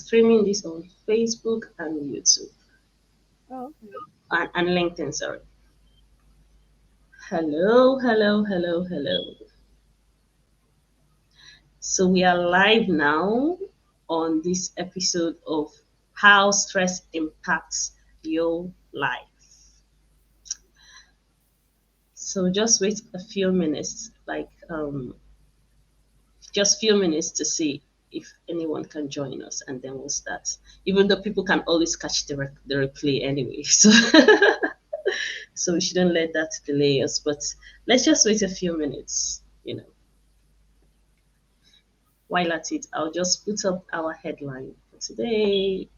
streaming this on Facebook and YouTube Oh, okay. and LinkedIn. Sorry. Hello, hello, hello, hello. So we are live now on this episode of how stress impacts your life. So just wait a few minutes, like just few minutes to see if anyone can join us, and then we'll start. Even though people can always catch the replay anyway, so so we shouldn't let that delay us. But let's just wait a few minutes. While at it, I'll just put up our headline for today.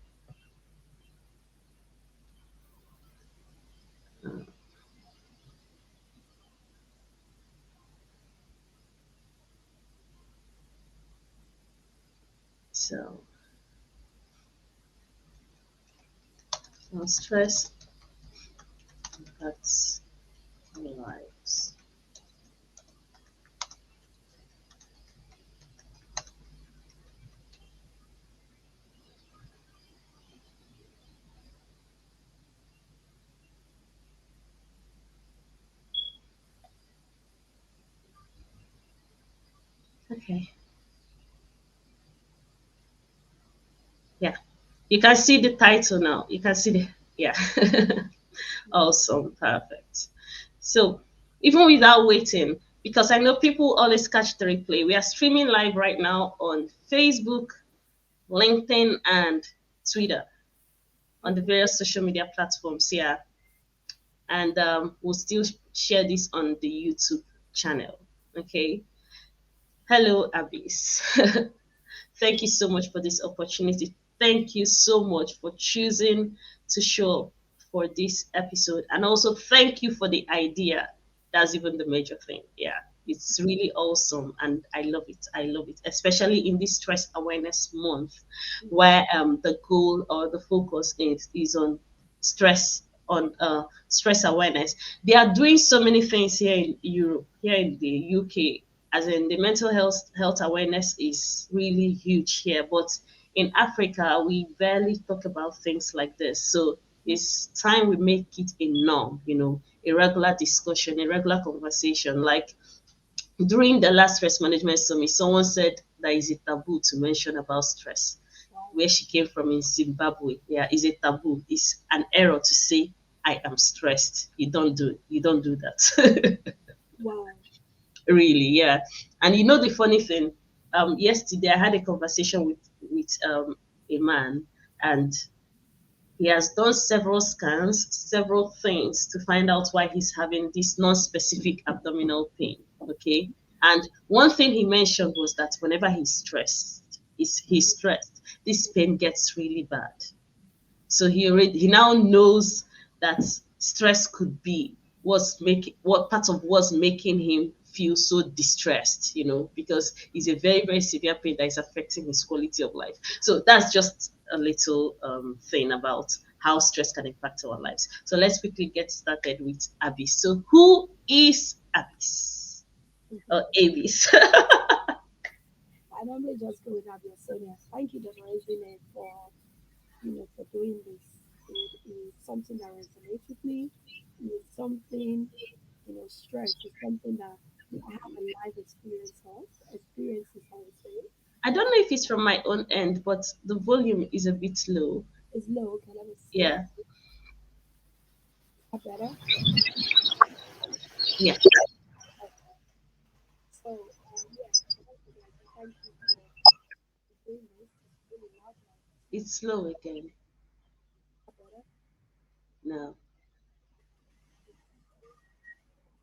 Uh, so, stress impacts our lives. Okay. Yeah. You can see the title now. You can see yeah. Awesome. Perfect. So, even without waiting, because I know people always catch the replay, we are streaming live right now on Facebook, LinkedIn, and Twitter on the Okay. various social media platforms here. And we'll still share this on the YouTube channel. Okay. Hello, Abyss. Thank you so much for this opportunity. Thank you so much for choosing to show up for this episode. And also, thank you for the idea. That's even the major thing. Yeah, it's really awesome. And I love it. I love it, especially in this Stress Awareness Month, where the goal or the focus is on stress. On stress awareness, they are doing so many things here in Europe, here in the UK, as in the mental health awareness is really huge here, but in Africa we barely talk about things like this. So it's time we make it a norm, a regular discussion, a regular conversation. Like during the last stress management summit, someone said that is a taboo to mention about stress. Wow. Where she came from in Zimbabwe, yeah, is a taboo. It's an error to say I am stressed. You don't do that. Wow. Really, yeah. And the funny thing, yesterday I had a conversation with a man, and he has done several scans, several things to find out why he's having this non-specific abdominal pain. Okay, and one thing he mentioned was that whenever he's stressed, this pain gets really bad. So he now knows that stress could be what part of what's making him feel so distressed, because it's a very, very severe pain that is affecting his quality of life. So that's just a little thing about how stress can impact our lives. So let's quickly get started with Abyss. So who is Abyss? Or Abyss? I normally just go with ABIES Sonia. Thank you, Dr. Regine, for for doing this. It is something that resonates with me. It is something, stress is something that I have a life experiences, I would say. I don't know if it's from my own end, but the volume is a bit low. It's low. Okay, let me see. Yeah, Is that better? yeah, Okay. So, yeah, once again, I say thank you for doing this. It's really loud now. it's low again. Is that better? No.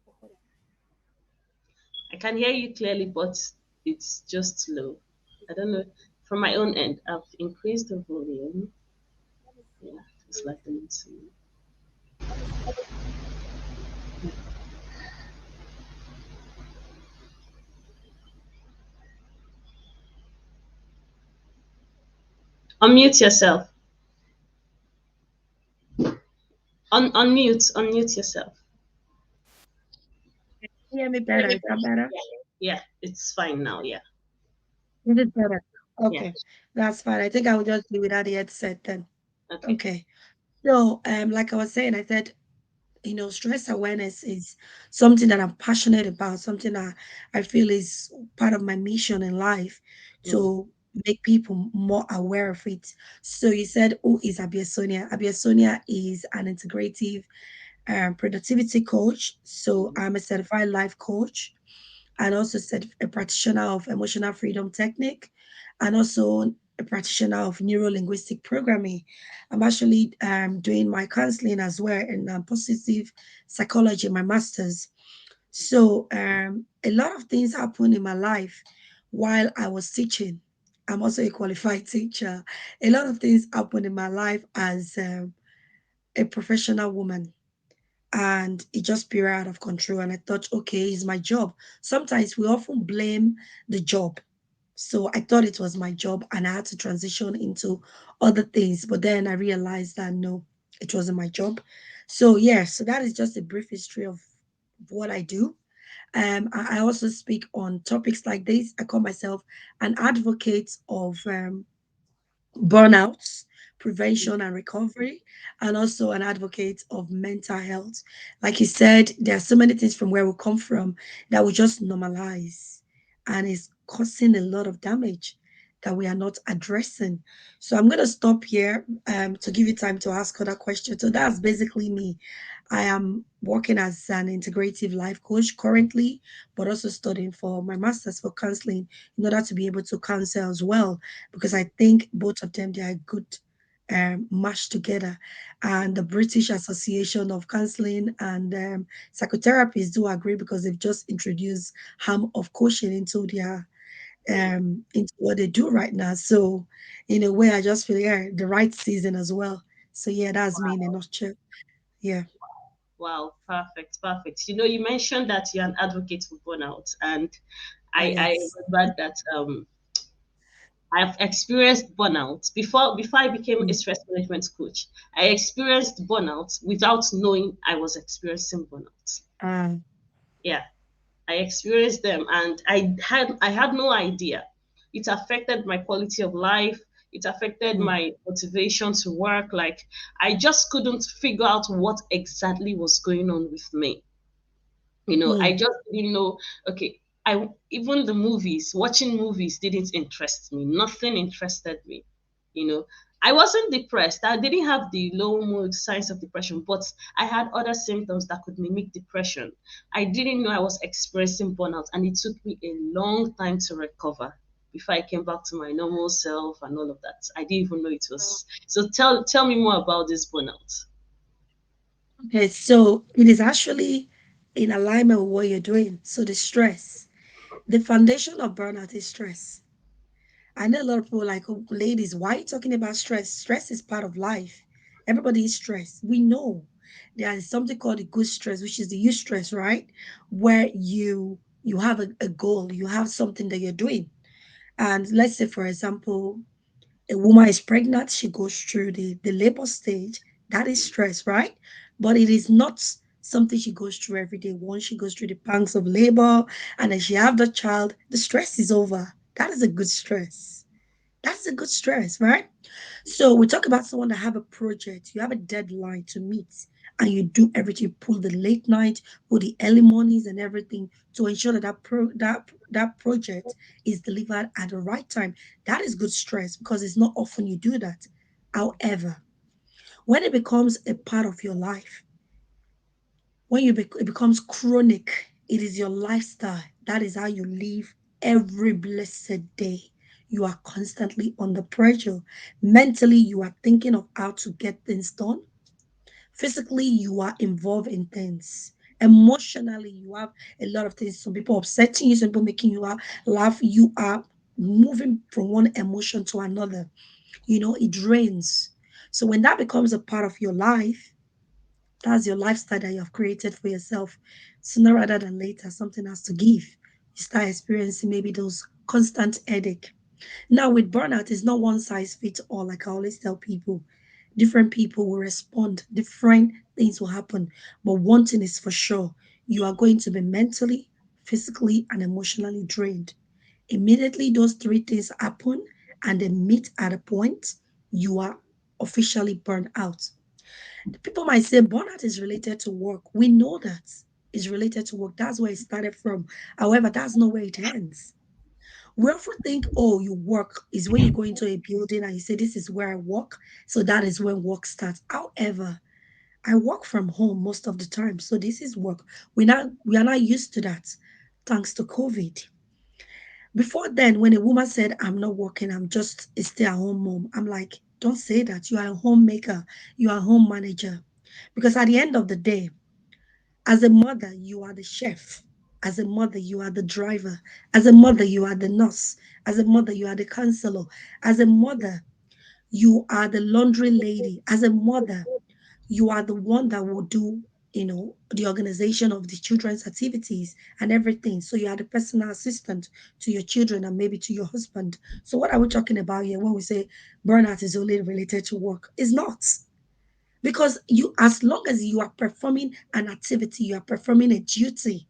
Okay. I can hear you clearly, but it's just low. I don't know. From my own end, I've increased the volume. Let me see. Yeah, just like the to Let me see. unmute yourself. Unmute yourself. Hear me better? Is that better? Yeah, it's fine now. Yeah. Is it better? Yeah. Okay, that's fine. I think I will just do without the headset then. Okay. Okay. So, like I was saying, I said, stress awareness is something that I'm passionate about, something that I feel is part of my mission in life Mm, to make people more aware of it. So you said, who is ABIES Sonia? ABIES Sonia is an integrative productivity coach. So mm, I'm a certified life coach and also a practitioner of emotional freedom technique and also a practitioner of neuro linguistic programming. I'm actually doing my counseling as well in positive psychology, my master's. So a lot of things happened in my life while I was teaching. I'm also a qualified teacher. A lot of things happened in my life as a professional woman, and it just spiraled out of control. And I thought, okay, it's my job. Sometimes we often blame the job. So I thought it was my job and I had to transition into other things. But then I realized that no, it wasn't my job. So yeah, so that is just a brief history of what I do. I also speak on topics like this. I call myself an advocate of burnouts, mm, prevention and recovery, and also an advocate of mental health. Like you said, there are so many things from where we come from that we just normalize and is causing a lot of damage that we are not addressing. So I'm going to stop here to give you time to ask other questions. So that's basically me. I am working as an integrative life coach currently, but also studying for my master's for counseling in order to be able to counsel as well, because I think both of them they are good mashed together. And the British Association of Counseling and Psychotherapists do agree because they've just introduced harm of coaching mm. into what they do right now. So in a way, I just feel yeah, the right season as well. So yeah, that's me in a nutshell. Yeah. Wow, perfect, perfect. You mentioned that you're an advocate for burnout, and I Yes. remember that I've experienced burnout before I became a Mm. stress management coach. I experienced burnout without knowing I was experiencing burnout. Uh, Yeah, I experienced them, and I had no idea. It affected my quality of life. It affected mm, my motivation to work. Like, I just couldn't figure out what exactly was going on with me. I mm, just didn't know. Okay, I even the movies, watching movies didn't interest me. Nothing interested me. You know, I wasn't depressed. I didn't have the low mood signs of depression, but I had other symptoms that could mimic depression. I didn't know I was experiencing burnout, and it took me a long time to recover before I came back to my normal self and all of that. I didn't even know it was. So tell me more about this burnout. okay, so it is actually in alignment with what you're doing. So the foundation of burnout is stress. I know a lot of people like, oh, ladies, why are you talking about stress? Stress is part of life. Everybody is stressed. We know there is something called the good stress, which is the use stress, right? Where you have a goal, you have something that you're doing. And let's say, for example, a woman is pregnant, she goes through the labor stage. That is stress, right? But it is not something she goes through every day. Once she goes through the pangs of labor and then she have the child, the stress is over. That is a good stress. That's a good stress, right? So we talk about someone that have a project, you have a deadline to meet, and you do everything, pull the late night, pull the early mornings and everything to ensure that that project is delivered at the right time. That is good stress because it's not often you do that. However, when it becomes a part of your life, when it becomes chronic, it is your lifestyle. That is how you live every blessed day. You are constantly under pressure. Mentally, you are thinking of how to get things done. Physically, you are involved in things. Emotionally, you have a lot of things. Some people upsetting you, some people making you laugh. You are moving from one emotion to another. It drains. So when that becomes a part of your life, that's your lifestyle that you have created for yourself. Sooner rather than later, something has to give. You start experiencing maybe those constant headache. Now, with burnout, it's not one size fits all. Like I always tell people, different people will respond, different things will happen. But one thing is for sure, you are going to be mentally, physically, and emotionally drained. Immediately, those three things happen, and then meet at a point, you are officially burned out. People might say burnout is related to work. We know that is related to work. That's where it started from. However, that's not where it ends. We often think, oh, you work is when you go into a building and you say, this is where I work. So that is when work starts. However, I work from home most of the time. So this is work. We are not used to that thanks to COVID. Before then, when a woman said, I'm not working, I'm just a stay-at-home mom, I'm like, don't say that. You are a homemaker, you are a home manager. Because at the end of the day, as a mother, you are the chef. As a mother, you are the driver. As a mother, you are the nurse. As a mother, you are the counselor. As a mother, you are the laundry lady. As a mother, you are the one that will do, the organization of the children's activities and everything. So you are the personal assistant to your children and maybe to your husband. So what are we talking about here when we say burnout is only related to work? It's not. Because you, as long as you are performing an activity, you are performing a duty,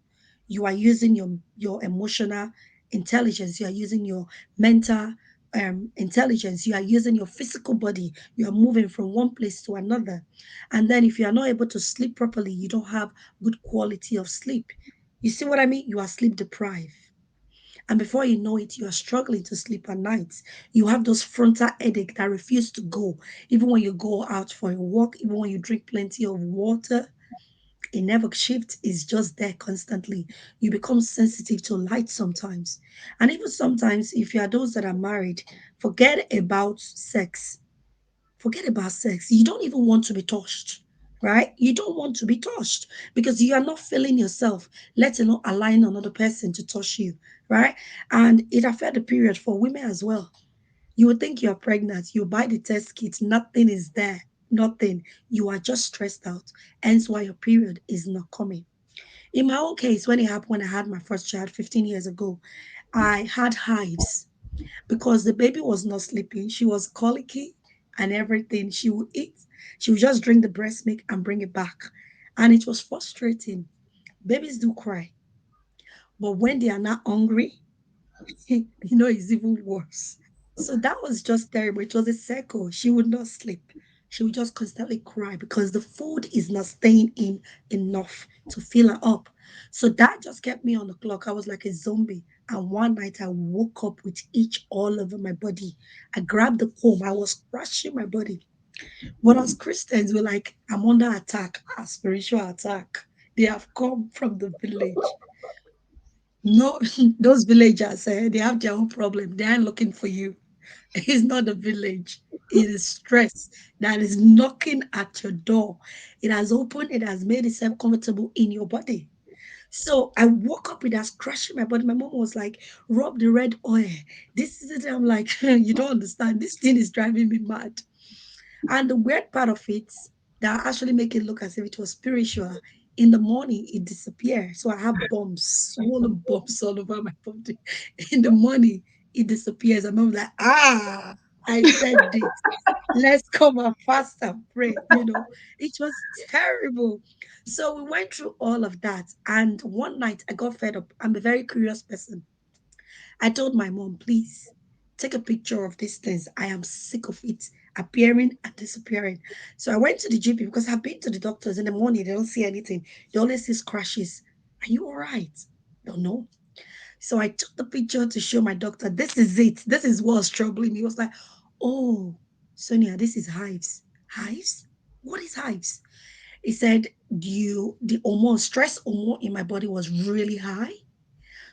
you are using your emotional intelligence, you are using your mental intelligence, you are using your physical body, you are moving from one place to another. And then if you are not able to sleep properly, you don't have good quality of sleep. You see what I mean? You are sleep deprived. And before you know it, you are struggling to sleep at night. You have those frontal headache that refuse to go. Even when you go out for a walk, even when you drink plenty of water, it never shifts. It's just there constantly. You become sensitive to light sometimes. And even sometimes, if you are those that are married, forget about sex. Forget about sex. You don't even want to be touched, right? You don't want to be touched because you are not feeling yourself, let alone allowing another person to touch you, right? And it affects the period for women as well. You would think you're pregnant, you buy the test kit, nothing is there, nothing. You are just stressed out, hence why your period is not coming. In my own case, when it happened when I had my first child 15 years ago, I had hives because the baby was not sleeping. She was colicky and everything. She would eat. She would just drink the breast milk and bring it back. And it was frustrating. Babies do cry. But when they are not hungry, it's even worse. So that was just terrible. It was a cycle. She would not sleep. She would just constantly cry because the food is not staying in enough to fill her up. So that just kept me on the clock. I was like a zombie. And one night I woke up with itch all over my body. I grabbed the comb. I was crushing my body. But as Christians, we're like, I'm under attack, a spiritual attack. They have come from the village. No, those villagers, they have their own problem. They aren't looking for you. It's not a village. It is stress that is knocking at your door. It has opened, it has made itself comfortable in your body. So I woke up with that crushing my body. My mom was like, rub the red oil. This is it. I'm like, you don't understand. This thing is driving me mad. And the weird part of it that actually make it look as if it was spiritual, in the morning it disappeared. So I have bumps, swollen bumps all over my body. In the morning it disappears. And I'm like, I said this. Let's come and fast and pray. It was terrible. So we went through all of that. And one night I got fed up. I'm a very curious person. I told my mom, please take a picture of these things. I am sick of it appearing and disappearing. So I went to the GP because I've been to the doctors in the morning. They don't see anything. They always see scratches. Are you all right? Don't know. So I took the picture to show my doctor. This is it. This is what's troubling me. He was like, oh, Sonia, this is hives. Hives? What is hives? He said, the hormone, stress hormone in my body was really high.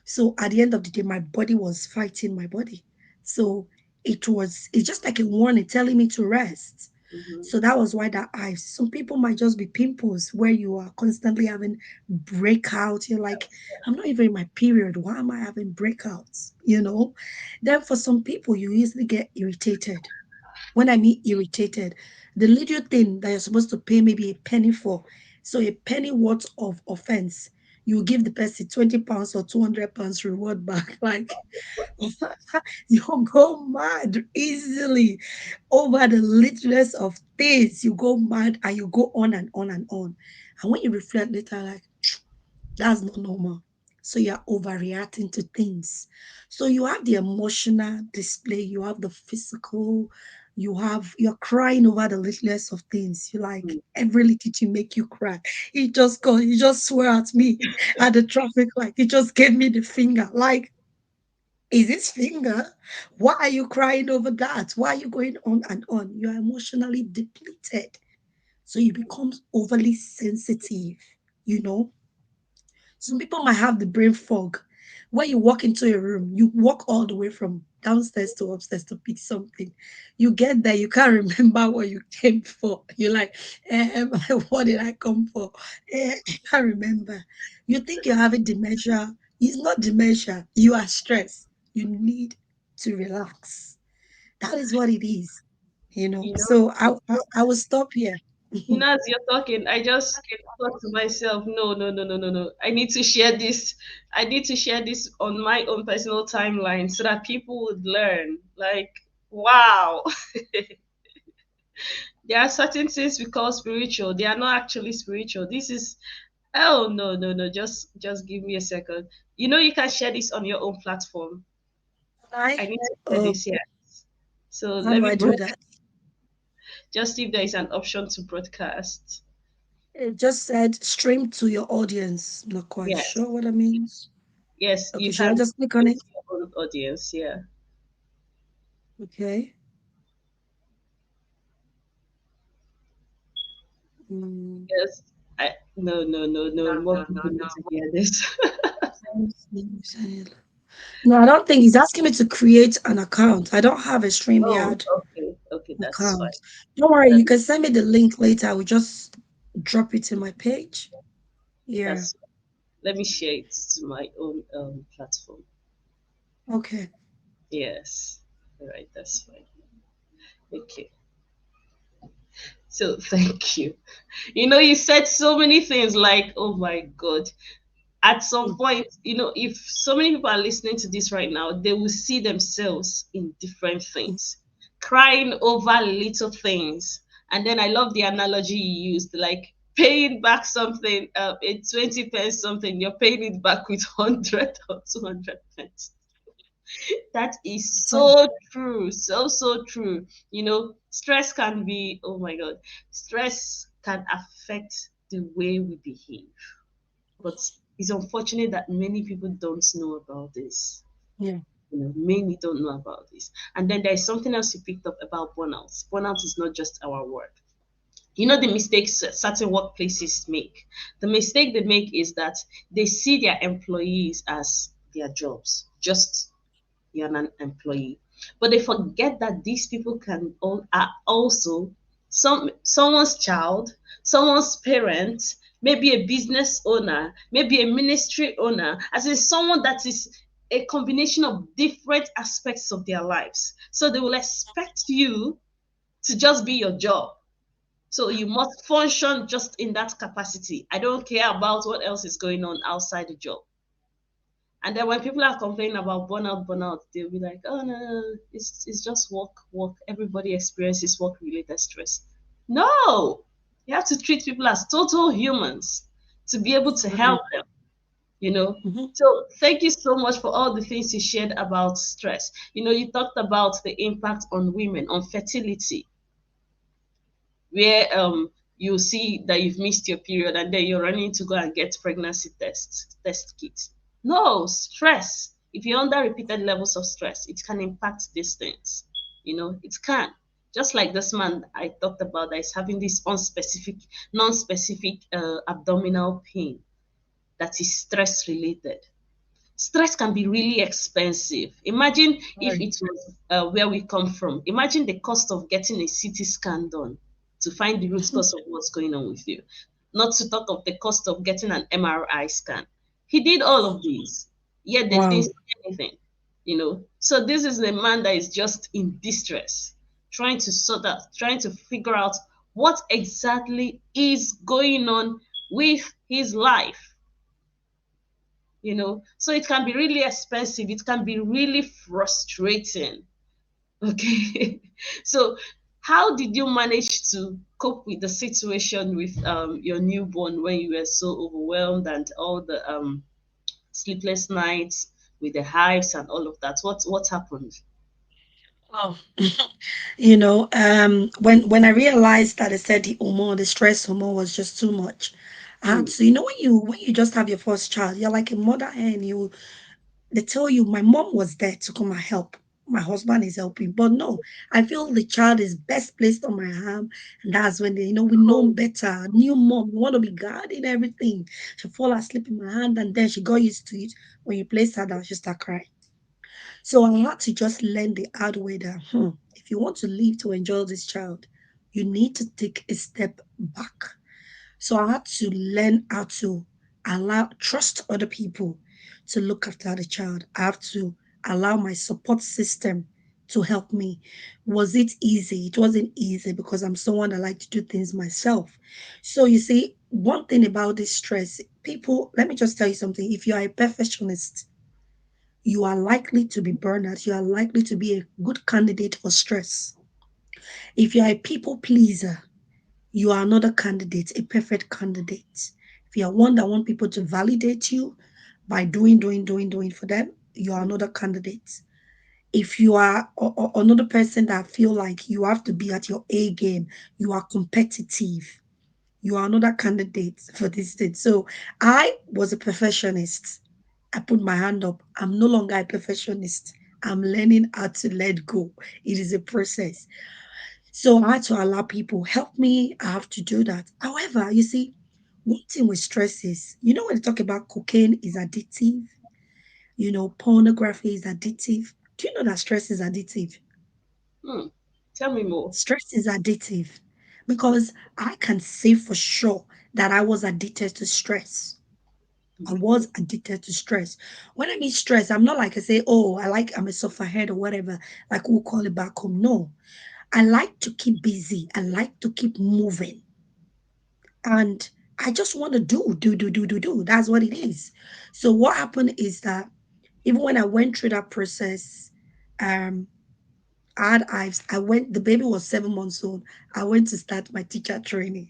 So at the end of the day, my body was fighting my body. So it's just like a warning telling me to rest. Mhm. So that was why that eye. Some people might just be pimples where you are constantly having breakouts. You're like, I'm not even in my period. Why am I having breakouts? Then for some people, you easily get irritated. When I mean irritated, the little thing that you're supposed to pay maybe a penny for, so a penny worth of offense, you give the person £20 or £200 reward back. Like you go mad easily over the littlest of things. You go mad and you go on and on and on. And when you reflect later, like that's not normal. So you're overreacting to things. So you have the emotional display, you have the physical, you're crying over the littlest of things. You like Mm. every little thing make you cry. He just swear at me at the traffic light. He just gave me the finger. Like, is this finger? Why are you crying over that? Why are you going on and on? You're emotionally depleted. So you become overly sensitive, you know. Some people might have the brain fog. When you walk into a room, you walk all the way from downstairs to upstairs to pick something. You get there, you can't remember what you came for. You're like, what did I come for? I can't remember. You think you're having dementia. It's not dementia. You are stressed. You need to relax. That is what it is. You know, So I will stop here. as you're talking, I just thought to myself, no, no, no, no, no, no. I need to share this. I need to share this on my own personal timeline so that people would learn. Like, wow, there are certain things we call spiritual. They are not actually spiritual. This is, oh no, no, no. Just give me a second. You can share this on your own platform. I I need to share this here. So How let do me I do that? just see if there is an option to broadcast. It just said stream to your audience. Not quite Yes. sure what that means. Yes, Okay, you should can I just click on go it? to your own audience. Yeah. Okay. Mm, Yes. No, no, no, no. More people need to hear this. no, I don't think he's asking me to create an account. I don't have a Oh, StreamYard okay. Okay, that's fine. account. Don't worry, That, you can send me the link later. I will just drop it in my page. Yeah. that's Let me share it to my own platform. Okay. Yes. All right, that's fine. Okay. So thank you. You said so many things like, oh my God. At some Mm, point, if so many people are listening to this right now, they will see themselves in different mm. things, crying over little things. And then I love the analogy you used, like paying back something, a 20 pence something, you're paying it back with 100 or 200 pence. That is It's all- so true, so, so true. Stress can be, oh my God, stress can affect the way we behave, but it's unfortunate that many people don't know about this. Yeah. Many don't know about this. And then there's something else you picked up about burnout. Burnout is not just our word. The mistakes certain workplaces make. The mistake they make is that they see their employees as their jobs, just you're an employee. But they forget that these people are also someone's child, someone's parent, maybe a business owner, maybe a ministry owner, as in someone that is a combination of different aspects of their lives. So they will expect you to just be your job. So you must function just in that capacity. I don't care about what else is going on outside the job. And then when people are complaining about burnout, they'll be like, "Oh no, no, no, it's just work, work. Everybody experiences work-related stress." No, you have to treat people as total humans to be able to help Exactly. them. You know. Mhm. So thank you so much for all the things you shared about stress. You talked about the impact on women, on fertility, where you see that you've missed your period and then you're running to go and get pregnancy test kits. No, stress. If you're under repeated levels of stress, it can impact these things. It can. Just like this man I talked about that is having this non-specific abdominal pain that is stress related. Stress can be really expensive. Imagine if Sorry. it was where we come from. Imagine the cost of getting a CT scan done to find the root cause of what's going on with you. Not to talk of the cost of getting an MRI scan. He did all of these, yet they didn't Wow. see anything. So this is a man that is just in distress, trying to figure out what exactly is going on with his life. So it can be really expensive, it can be really frustrating. Okay. So how did you manage to cope with the situation with your newborn when you were so overwhelmed and all the sleepless nights with the hives and all of that. What happened? Oh, when I realized that I said the hormone, the stress hormone was just too much. I had Mm, to, when you just have your first child, you're like a mother hen. They tell you my mom was there to come and help. My husband is helping, but no, I feel the child is best placed on my arm, and that's when we know oh, better. New mom, we want to be guarding everything. She fall asleep in my hand, and then she got used to it. When you place her down, she start crying. So I had to just learn the hard way that if you want to live to enjoy this child, you need to take a step back. So I had to learn how to trust other people to look after the child. I have to allow my support system to help me. Was it easy? It wasn't easy because I'm someone that like to do things myself. So you see, one thing about this stress, people, let me just tell you something. If you are a perfectionist, you are likely to be burned out. You are likely to be a good candidate for stress. If you are a people pleaser, you are another candidate, a perfect candidate. If you are one that want people to validate you by doing for them, you are mm, another candidate. If you are another person that feel like you have to be at your A game, you are competitive, you are another candidate for this thing. So I was a perfectionist. I put my hand up. I'm no longer a perfectionist. I'm learning how to let go. It is a process. So I had to allow people help me. I have to do that. However, you see, one thing with stress is, when they talk about cocaine is addictive, pornography is addictive. Do you know that stress is addictive? mm. Tell me more. Stress is addictive because I can say for sure that I was addicted to stress. I Mhm. was addicted to stress. When I mean stress, I'm not like I say, oh, I'm a sufferhead or whatever, like we'll call it back home. No, I like to keep busy. I like to keep moving. And I just want to do. That's what it is. So what happened is that even when I went through that process, um, I went, the baby was 7 months old. I went to start my teacher training.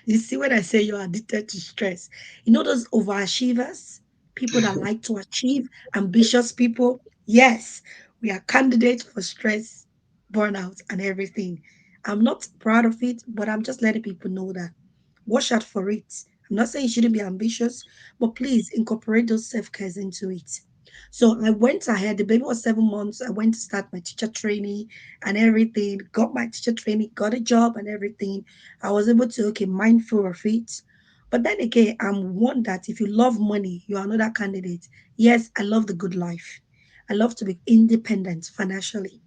You see, when I say you're addicted to stress, those overachievers, people that like to achieve, ambitious people, yes, we are candidates for stress, burnout, and everything. I'm not proud of it, but I'm just letting people know that watch out for it. I'm not saying you shouldn't be ambitious, but please incorporate those self cares into it. So I went ahead. The baby was 7 months. I went to start my teacher training and everything. Got my teacher training, got a job and everything. I was able to mindful of it. But then again, I'm one that if you love money, you are another candidate. Yes, I love the good life. I love to be independent financially.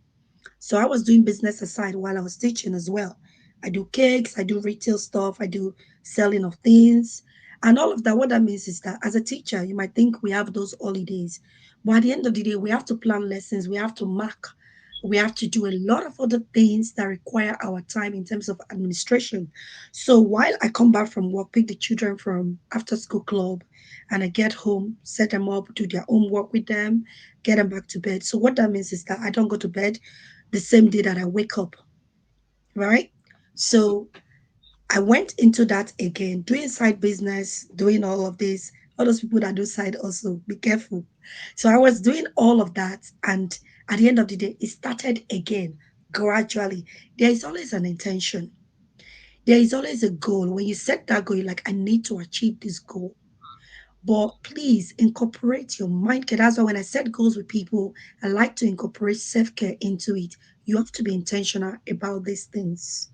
So I was doing business aside while I was teaching as well. I do cakes, I do retail stuff, I do selling of things. And all of that, what that means is that as a teacher, you might think we have those holidays. But at the end of the day, we have to plan lessons, we have to mark, we have to do a lot of other things that require our time in terms of administration. So while I come back from work, pick the children from after school club, and I get home, set them up, do their homework with them, get them back to bed. So what that means is that I don't go to bed the same day that I wake up, right? So I went into that again, doing side business, doing all of this. All those people that do side also, be careful. So I was doing all of that, and at the end of the day, it started again gradually. There is always an intention. There is always a goal. When you set that goal, you're like, I need to achieve this goal. But please incorporate your mind care. That's why when I set goals with people, I like to incorporate self care into it. You have to be intentional about these things.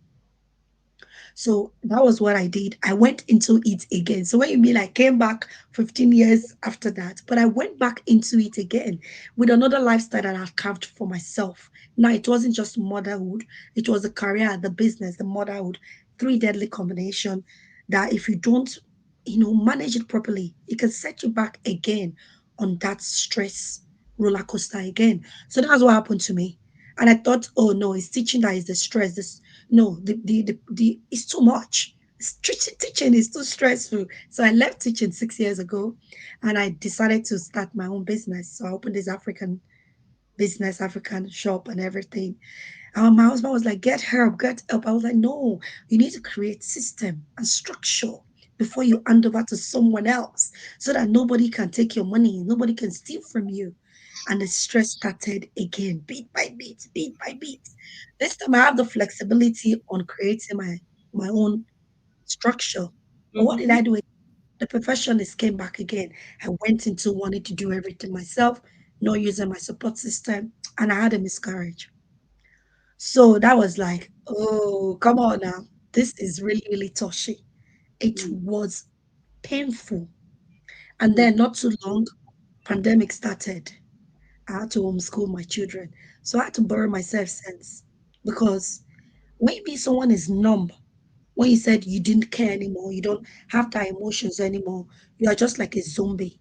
So that was what I did. I went into it again. So when you mean I came back 15 years after that, but I went back into it again with another lifestyle that I've carved for myself. Now it wasn't just motherhood, it was the career, the business, the motherhood, three deadly combination that if you don't, manage it properly, it can set you back again on that stress roller coaster again. So that's what happened to me. And I thought, oh no, it's teaching that is the stress. This no, the it's too much. Teaching is too stressful. So I left teaching 6 years ago and I decided to start my own business. So I opened this African business, African shop and everything. My husband was like, get help, get help. I was like, no, you need to create system and structure. before you hand over to someone else so that nobody can take your money, nobody can steal from you. And the stress started again, bit by bit, bit by bit. This time I have the flexibility on creating my own structure. But what did Mm-hmm. I do? The perfectionist came back again. I went into wanting to do everything myself, not using my support system, and I had a miscarriage. So that was like, oh, come on now. This is really, really touchy. It was painful. And then not too long, pandemic started. I had to homeschool my children. So I had to borrow myself sense because maybe someone is numb when you said you didn't care anymore, you don't have that emotions anymore, you are just like a zombie.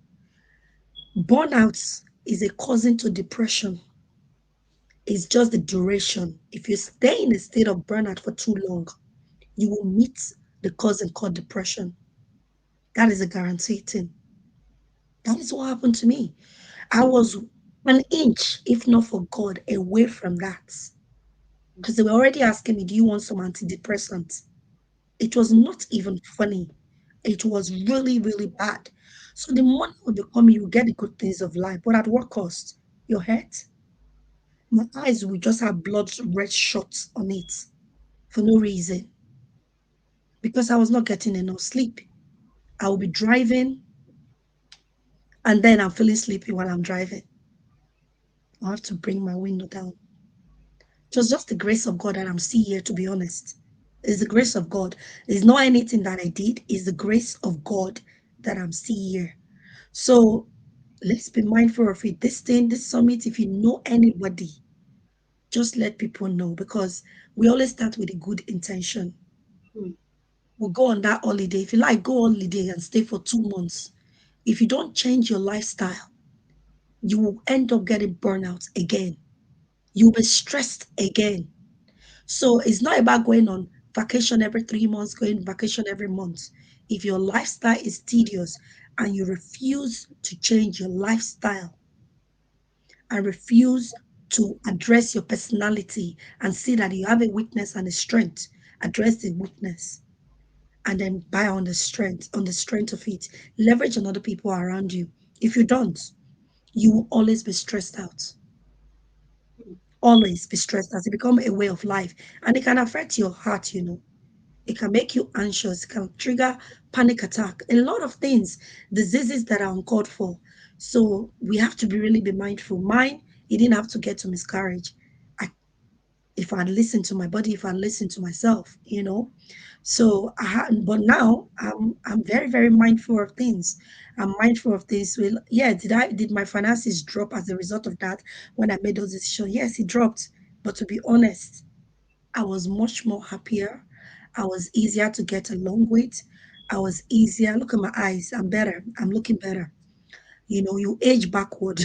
Burnout is a cousin to depression. It's just the duration. If you stay in a state of burnout for too long, you will meet the cousin called depression. That is a guaranteed thing. That is what happened to me. I was an inch, if not for God, away from that. Because they were already asking me, do you want some antidepressants? It was not even funny. It was really, really bad. So the money will be coming, you get the good things of life, but at what cost? Your head. My eyes will just have blood red shots on it for no reason because I was not getting enough sleep. I will be driving and then I'm feeling sleepy while I'm driving. I have to bring my window down. It was just the grace of God that I'm still here, to be honest. It's the grace of God. It's not anything that I did, it's the grace of God that I'm still here. So let's be mindful of it. This thing, this summit, if you know anybody, just let people know because we always start with a good intention. We'll go on that holiday. If you like, go holiday and stay for 2 months. If you don't change your lifestyle, you will end up getting burnout again. You'll be stressed again. So it's not about going on vacation every 3 months, going vacation every month. If your lifestyle is tedious and you refuse to change your lifestyle and refuse to address your personality and see that you have a weakness and a strength, address the weakness and then buy on the strength of it. Leverage on other people around you. If you don't, you will always be stressed out. Always be stressed out. It become a way of life. And it can affect your heart, you know. It can make you anxious, it can trigger panic attack, a lot of things, diseases that are uncalled for. So we have to be really be mindful. Mine, it didn't have to get to miscarriage. I, if I listened to my body, if I listened to myself, you know. So I had, but now I'm very very mindful of things. I'm mindful of things. Well, yeah, did my finances drop as a result of that when I made those decisions? Yes, it dropped. But to be honest, I was much more happier. I was easier to get along with. I was easier. Look at my eyes. I'm better. I'm looking better. You know, you age backward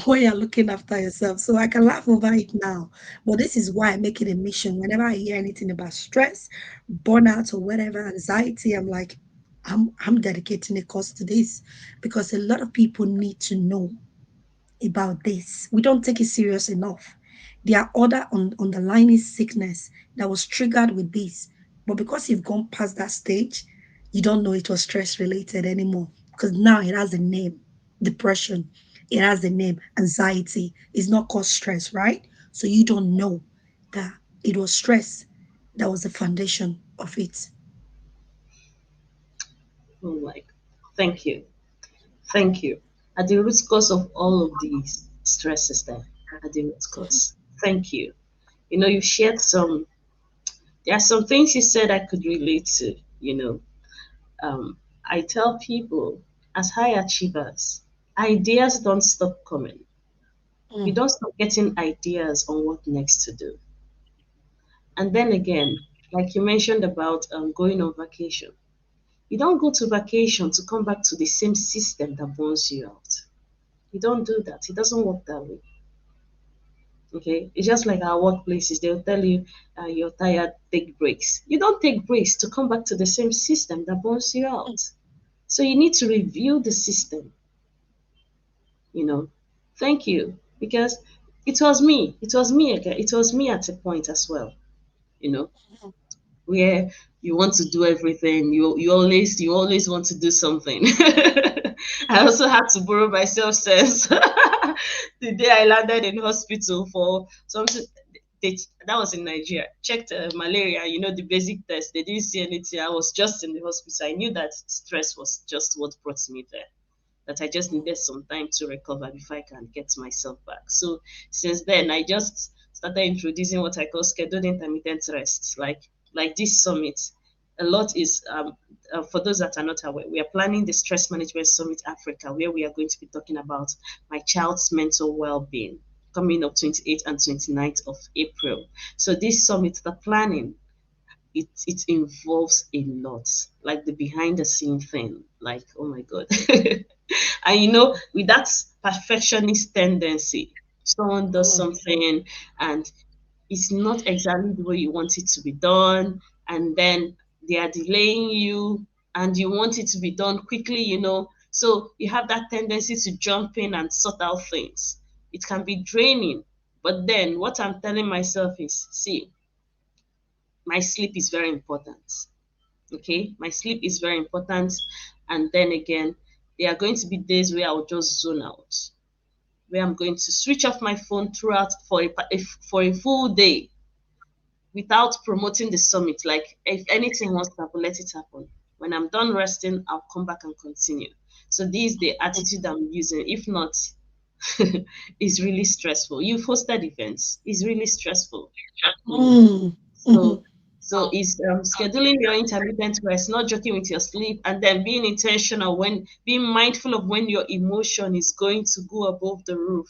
when you're looking after yourself. So I can laugh over it now. But this is why I make it a mission. Whenever I hear anything about stress, burnout, or whatever, anxiety, I'm like, I'm dedicating a course to this because a lot of people need to know about this. We don't take it serious enough. There are other underlying sickness that was triggered with this. But because you've gone past that stage, you don't know it was stress related anymore. Because now it has a name, depression. It has a name, anxiety. It's not called stress, right? So you don't know that it was stress that was the foundation of it. Oh my, thank you. Thank you. At the root cause of all of these stresses there, at the root cause. Thank you. You know, you shared some, there are some things you said I could relate to, you know. I tell people as high achievers, ideas don't stop coming. You Mm, don't stop getting ideas on what next to do. And then again, like you mentioned about going on vacation, you don't go to vacation to come back to the same system that burns you out. You don't do that. It doesn't work that way. Okay, it's just like our workplaces. They'll tell you you're tired, take breaks. You don't take breaks to come back to the same system that burns you mm, out. So you need to review the system, you know. Thank you. Because it was me. It was me again. It was me at a point as well, you know, where you want to do everything. You always want to do something. I also had to borrow myself sense the day I landed in hospital for something. That was in Nigeria. Checked malaria, the basic test. They didn't see anything. I was just in the hospital. I knew that stress was just what brought me there, that I just needed some time to recover before I can get myself back. So since then, I just started introducing what I call scheduled intermittent rest, like this summit. A lot is for those that are not aware, we are planning the Stress Management Summit Africa, where we are going to be talking about my child's mental well-being, coming up 28th and 29th of April. So this summit, the planning, it involves a lot, like the behind the scene thing, like, oh my god. And with that perfectionist tendency, someone does Mm. something and it's not exactly the way you want it to be done, and then they are delaying you and you want it to be done quickly, so you have that tendency to jump in and sort out things. It can be draining. But then what I'm telling myself is, see, my sleep is very important. Okay, my sleep is very important. And then again, there are going to be days where I'll just zone out, where I'm going to switch off my phone throughout for a full day without promoting the summit. Like, if anything wants to happen, let it happen. When I'm done resting, I'll come back and continue. So this is the attitude I'm using. If not, it's really stressful. You've hosted events, it's really stressful. you know Mm. So, Mhm. so is scheduling your intermittent rest, not joking with your sleep, and then being intentional, when being mindful of when your emotion is going to go above the roof.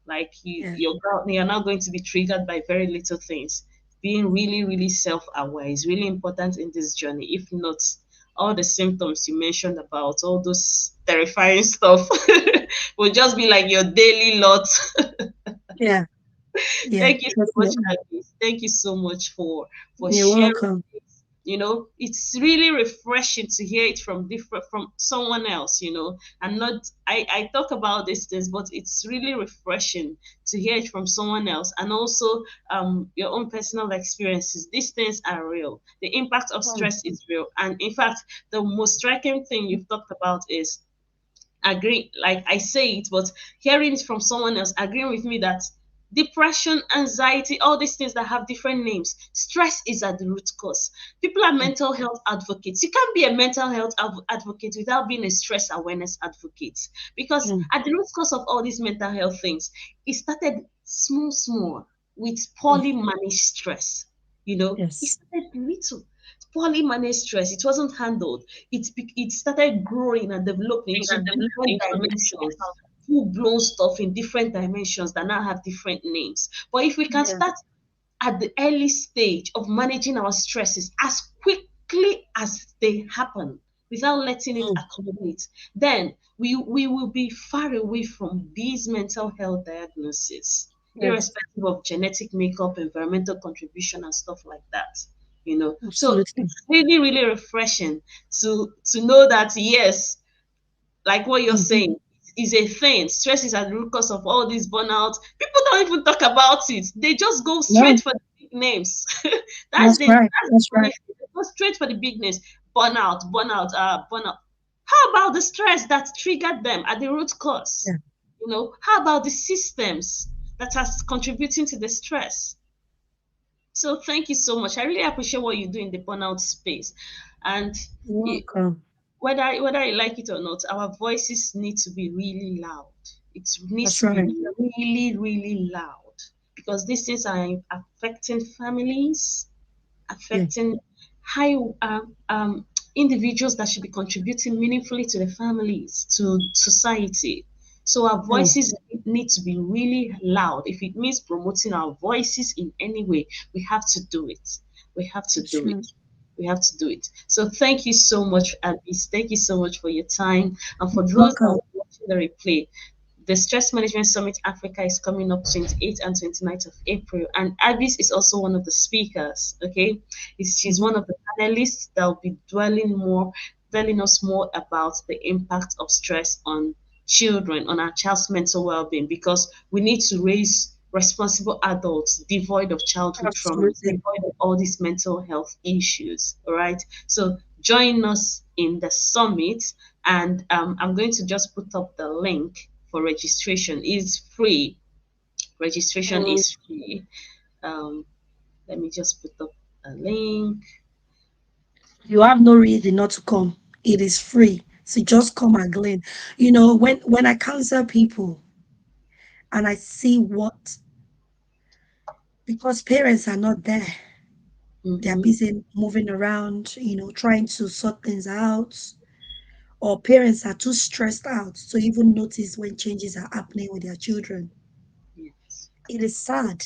Like, Yeah. you're not going to be triggered by very little things. Being really, really self-aware is really important in this journey. If not, all the symptoms you mentioned about all those terrifying stuff will just be like your daily lot. Yeah. Yeah. Thank you so much, Definitely. Agnes. Thank you so much for You're sharing welcome. this. It's really refreshing to hear it from someone else, and not I talk about these things, but it's really refreshing to hear it from someone else, and also your own personal experiences. These things are real. The impact of Mm. stress is real. And in fact, the most striking thing you've talked about is agree, like I say it, but hearing it from someone else agreeing with me that depression, anxiety, all these things that have different names, stress is at the root cause. People are Mm. mental health advocates. You can't be a mental health advocate without being a stress awareness advocate, because Mm. at the root cause of all these mental health things, it started small, small, with Mm. poorly managed stress. It Yes. started little, poorly managed stress. It wasn't handled. It started growing and developing into different dimensions, full blown stuff in different dimensions that now have different names. But if we can Yeah. start at the early stage of managing our stresses as quickly as they happen without letting it Mm. accumulate, then we will be far away from these mental health diagnoses, Yes. irrespective of genetic makeup, environmental contribution, and stuff like that. So Absolutely. it's really, really refreshing to know that, yes, like what you're Mhm. saying, is a thing. Stress is at the root cause of all these burnout. People don't even talk about it. They just go straight No, for the big names. that's right. That's the That's funny right. thing. They go straight for the big names. Burnout. How about the stress that triggered them at the root cause? Yeah. How about the systems that are contributing to the stress? So thank you so much. I really appreciate what you do in the burnout space. And You're you, welcome. whether you like it or not, our voices need to be really loud. It needs That's to be right. really, really loud, because these things are affecting families, Yeah. affecting high individuals that should be contributing meaningfully to the families, to society. So our Mm. voices need to be really loud. If it means promoting our voices in any way, we have to do it. We have to That's do right. it. We have to do it. So thank you so much, Abis. Thank you so much for your time. And for You're those that are welcome. watching the replay, the Stress Management Summit Africa is coming up 28th and 29th of April. And Abis is also one of the speakers. Okay. She's Mhm. one of the panelists that will be telling us more about the impact of stress on children, on our child's mental well-being, because we need to raise responsible adults devoid of childhood traumas, Absolutely. devoid of all these mental health issues. All right. So join us in the summit, and I'm going to just put up the link for registration. It's free. Registration Mm, is free. Um, Let me just put up a link. you have no reason not to come. It is free. So just come and glean. You know, when I counsel people and I see what, because parents are not there. They're Mm-hmm. busy moving around, trying to sort things out, or parents are too stressed out to even notice when changes are happening with their children. Yes. It is sad.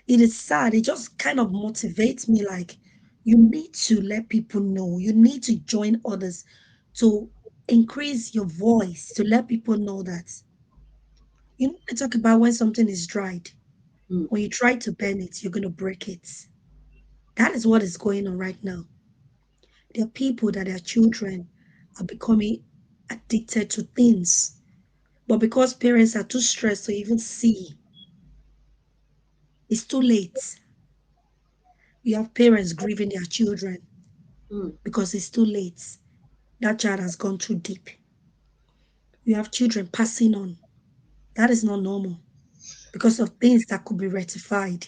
It is sad. It just kind of motivates me like, you need to let people know. You need to join others to increase your voice, to let people know that. I talk about when something is dried. Mm, When you try to bend it, you're going to break it. That is what is going on right now. There are people that their children are becoming addicted to things. But because parents are too stressed to even see, it's too late. You have parents grieving their children mm, because it's too late. That child has gone too deep. You have children passing on. That is not normal because of things that could be rectified.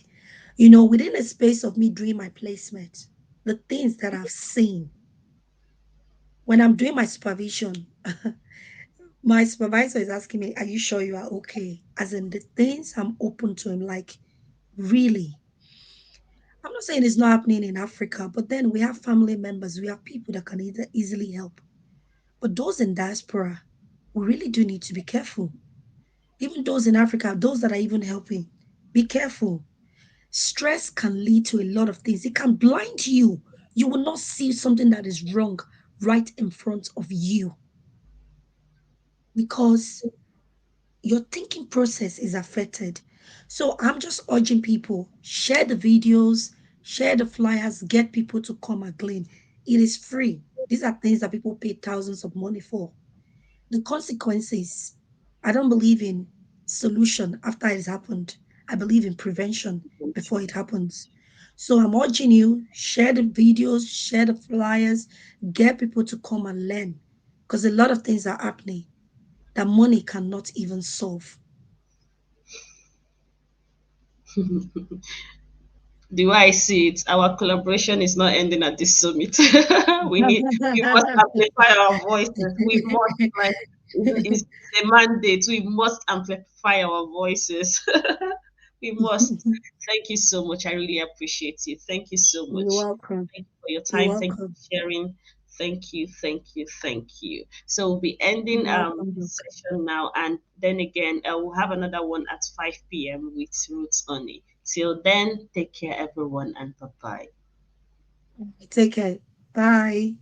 Within a space of me doing my placement, the things that I've seen when I'm doing my supervision, my supervisor is asking me, are you sure you are okay? As in the things I'm open to him, like, really. I'm not saying it's not happening in Africa, but then we have family members, we have people that can either easily help. But those in diaspora, we really do need to be careful. Even those in Africa, those that are even helping, be careful. Stress can lead to a lot of things. It can blind you. You will not see something that is wrong right in front of you because your thinking process is affected. So I'm just urging people, share the videos, share the flyers, get people to come and clean. It is free. These are things that people pay thousands of money for. The consequences, I don't believe in solution after it has happened. I believe in prevention before it happens. So I'm urging you, share the videos, share the flyers, get people to come and learn because a lot of things are happening that money cannot even solve. mm. The way I see it, our collaboration is not ending at this summit. We must amplify our voices. We must, like, it's a mandate. We must amplify our voices. We must. Thank you so much. I really appreciate it. Thank you so You're much. welcome. Thank you for your You're time. Thank you welcome. for sharing. Thank you, thank you, thank you. So we'll be ending You're welcome, this Doc. session now, and then again we'll have another one at 5 p.m. with Roots Only. Till then, take care, everyone, and bye bye. Take care. Bye.